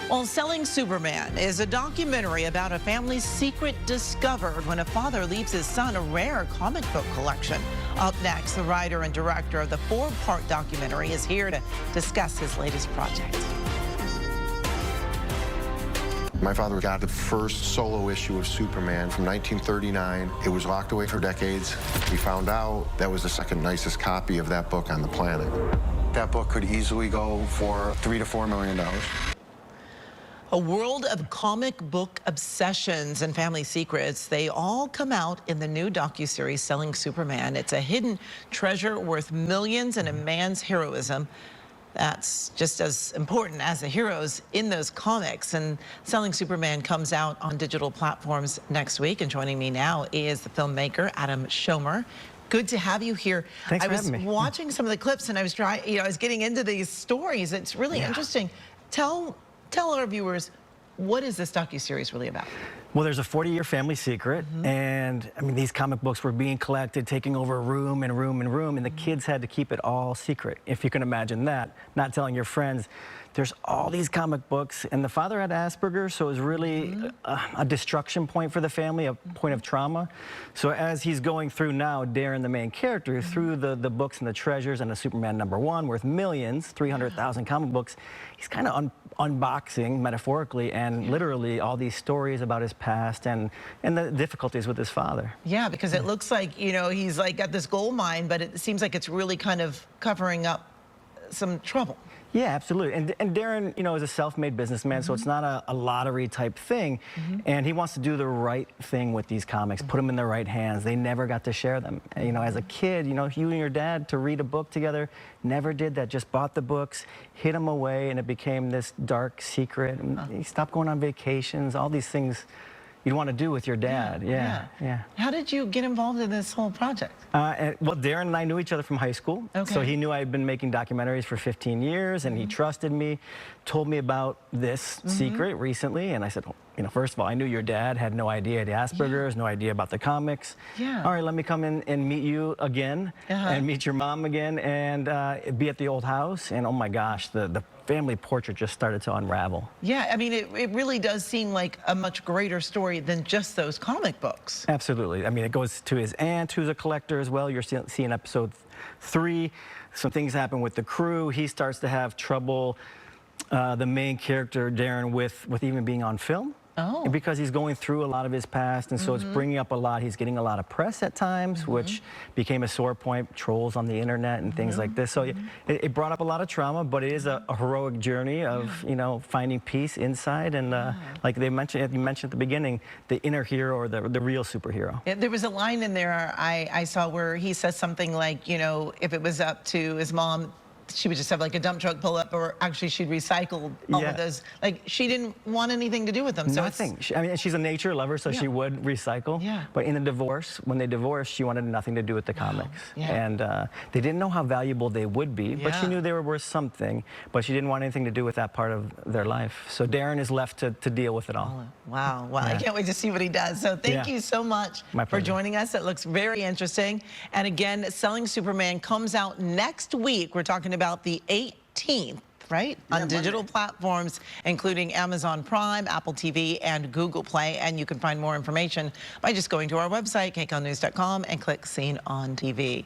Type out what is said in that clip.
Well, Selling Superman is a documentary about a family's secret discovered when a father leaves his son a rare comic book collection. Up next, the writer and director of the 4-part documentary is here to discuss his latest project. My father got the first solo issue of Superman from 1939. It was locked away for decades. He found out that was the second nicest copy of that book on the planet. That book could easily go for $3 to $4 million. A world of comic book obsessions and family secrets. They all come out in the new docuseries Selling Superman. It's a hidden treasure worth millions and a man's heroism that's just as important as the heroes in those comics. And Selling Superman comes out on digital platforms next week. And joining me now is the filmmaker Adam Schomer. Good to have you here. Thanks for having me. I was watching some of the clips and I was trying, I was getting into these stories. It's really interesting. Tell our viewers, what is this docuseries really about? Well, there's a 40-year family secret, and I mean, these comic books were being collected, taking over room and room and room, and the kids had to keep it all secret, if you can imagine that, not telling your friends. There's all these comic books, and the father had Asperger's, so it was really a destruction point for the family, a point of trauma. So as he's going through now, Darren, the main character, through the books and the treasures and the Superman #1 worth millions, 300,000 comic books, he's kind of unboxing, metaphorically and literally, all these stories about his past and the difficulties with his father. Yeah, because it looks like, he's like got this gold mine, but it seems like it's really kind of covering up some trouble. Yeah, absolutely. And Darren, is a self-made businessman, so it's not a lottery type thing. And he wants to do the right thing with these comics, put them in the right hands. They never got to share them. As a kid, you and your dad to read a book together, never did that. Just bought the books, hid them away, and it became this dark secret. And he stopped going on vacations, all these things you'd want to do with your dad. Yeah. How did you get involved in this whole project? Well, Darren and I knew each other from high school. So he knew I had been making documentaries for 15 years, and he trusted me, told me about this secret recently, and I said, well, first of all, I knew your dad had no idea he had Asperger's, no idea about the comics. All right, let me come in and meet you again, and meet your mom again, and be at the old house, and oh my gosh, the family portrait just started to unravel. Yeah, I mean, it really does seem like a much greater story than just those comic books. Absolutely. I mean, it goes to his aunt, who's a collector as well. You're seeing episode 3. Some things happen with the crew. He starts to have trouble, the main character, Darren, with even being on film. Because he's going through a lot of his past, and so it's bringing up a lot. He's getting a lot of press at times, which became a sore point, trolls on the internet and things like this. So it brought up a lot of trauma, but it is a heroic journey of, finding peace inside. And like you mentioned at the beginning, the inner hero or the real superhero. There was a line in there I saw where he says something like, if it was up to his mom, she would just have like a dump truck pull up, or actually she'd recycle all of those. Like, she didn't want anything to do with them. So nothing. I mean, she's a nature lover, so she would recycle. But in the divorce, when they divorced, she wanted nothing to do with the comics. And they didn't know how valuable they would be, but she knew they were worth something, but she didn't want anything to do with that part of their life. So Darren is left to deal with it all. Wow. Well, I can't wait to see what he does. So thank you so much for joining us. It looks very interesting. And again, Selling Superman comes out next week. We're talking about the 18th, right? On digital platforms, including Amazon Prime, Apple TV, and Google Play. And you can find more information by just going to our website, KCALnews.com, and click Seen on TV.